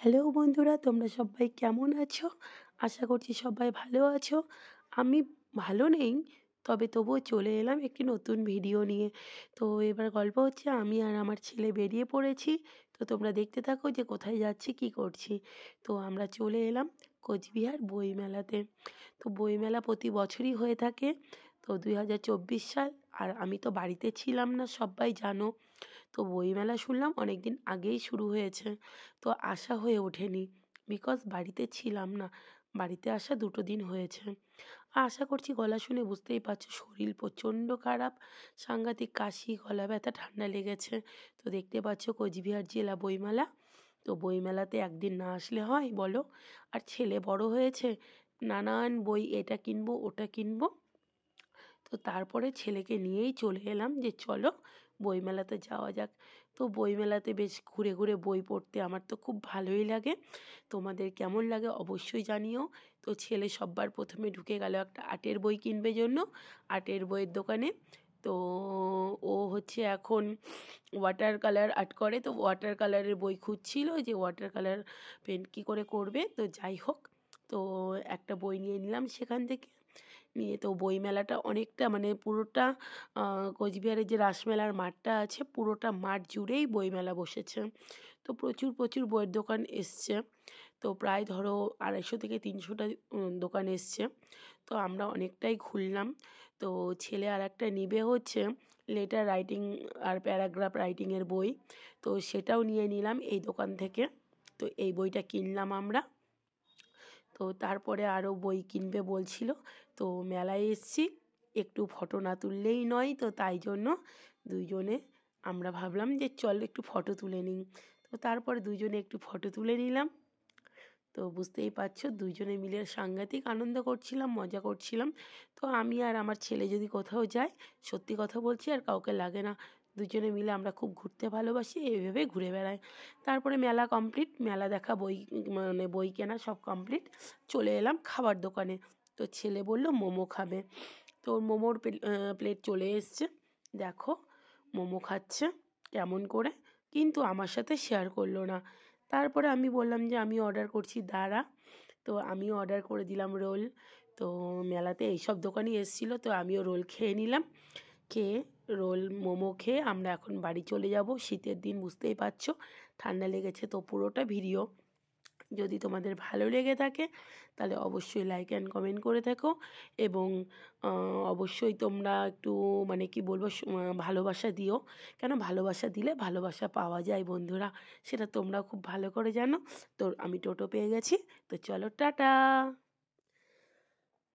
Hello বন্ধুরা, তোমরা সবাই কেমন আছো? আশা করছি সবাই ভালো আছো। আমি ভালো নেই, তবে তবুও চলে এলাম একটি নতুন ভিডিও নিয়ে। তো এবার গল্প হচ্ছে আমি আর আমার ছেলে বেরিয়ে পড়েছি। তো তোমরা দেখতে থাকো যে কোথায় যাচ্ছি, কি করছি। তো আমরা চলে এলাম কোচবিহার বইমেলাতে। তো বইমেলা প্রতি বছরই হয়ে থাকে। তো 2024 সাল, আর আমি তো বাড়িতে ছিলাম না, সবাই জানো। তো বইমেলা শুনলাম অনেক দিন আগেই শুরু হয়েছে, তো আসা হয়ে ওঠেনি, বিকজ বাড়িতে ছিলাম না। বাড়িতে আসা 2 দিন হয়েছে। আশা করছি গলা শুনে বুঝতেই পারছো, শরীর প্রচণ্ড খারাপ, সাংঘাতিক কাশি, গলা ব্যথা, ঠান্ডা লেগেছে। তো দেখতে পাচ্ছ কোচবিহার জেলা বইমেলা। তো বইমেলাতে একদিন না আসলে হয় বলো? আর ছেলে বড় হয়েছে, নানান বই, এটা কিনবো ওটা কিনবো। তো তারপরে ছেলেকে নিয়েই চলে এলাম যে চলো বইমেলাতে যাওয়া যাক। তো বইমেলাতে বেশ ঘুরে ঘুরে বই পড়তে আমার তো খুব ভালোই লাগে। তোমাদের কেমন লাগে অবশ্যই জানিও। তো ছেলে সব্বার প্রথমে ঢুকে গেল একটা আর্টের বই কিনবে জন্য, আর্টের বইয়ের দোকানে। তো ও হচ্ছে এখন ওয়াটার কালার আর্ট করে, তো ওয়াটার কালারের বই খুঁজছিল যে ওয়াটার কালার পেন্ট কী করে করবে। তো যাই হোক, তো একটা বই নিয়ে নিলাম সেখান থেকে। নিয়ে তো বইমেলাটা অনেকটা, মানে পুরোটা কোচবিহারের যে রাসমেলার মাঠটা আছে, পুরোটা মাঠ জুড়েই বইমেলা বসেছে। তো প্রচুর প্রচুর বইয়ের দোকান এসছে। তো প্রায় ধরো 250 থেকে 300টা দোকান এসছে। তো আমরা অনেকটাই ঘুরলাম। তো ছেলে আর একটা নিবে হচ্ছে লেটার রাইটিং আর প্যারাগ্রাফ রাইটিংয়ের বই। তো সেটাও নিয়ে নিলাম এই দোকান থেকে। তো এই বইটা কিনলাম আমরা। তো তারপরে আরও বই কিনবে বলছিল। তো মেলায় এসেছি, একটু ফটো না তুললেই নয়। তো তাই জন্য দুইজনে আমরা ভাবলাম যে চল একটু ফটো তুলে নিই। তো তারপরে দুইজনে একটু ফটো তুলে নিলাম। তো বুঝতেই পারছো দুইজনে মিলে সাংঘাতিক আনন্দ করছিলাম, মজা করছিলাম। তো আমি আর আমার ছেলে যদি কোথাও যাই, সত্যি কথা বলছি, আর কাউকে লাগে না। দুজনে মিলে আমরা খুব ঘুরতে ভালোবাসি, এইভাবে ঘুরে বেড়াই। তারপরে মেলা কমপ্লিট, মেলা দেখা, বই মানে বই কেনা সব কমপ্লিট। চলে এলাম খাবার দোকানে। তো ছেলে বলল মোমো খাবে। তো ওর মোমোর প্লেট চলে এসছে। দেখো মোমো খাচ্ছে কেমন করে, কিন্তু আমার সাথে শেয়ার করলো না। তারপরে আমি বললাম যে আমি অর্ডার করছি, দাঁড়া। তো আমিও অর্ডার করে দিলাম রোল। তো মেলাতে এইসব দোকানই এসেছিলো, তো আমিও রোল খেয়ে নিলাম। খেয়ে রোল মোমো খেয়ে আমরা এখন বাড়ি চলে যাব। শীতের দিন বুঝতেই পারছো, ঠান্ডা লেগেছে। তো পুরোটা ভিডিও যদি তোমাদের ভালো লেগে থাকে তাহলে অবশ্যই লাইক অ্যান্ড কমেন্ট করে থেকো। এবং অবশ্যই তোমরা একটু, মানে কি বলবো, ভালোবাসা দিও। কেন ভালোবাসা দিলে ভালোবাসা পাওয়া যায় বন্ধুরা, সেটা তোমরা খুব ভালো করে জানো। তো আমি টোটো পেয়ে গেছি। তো চলো টাটা।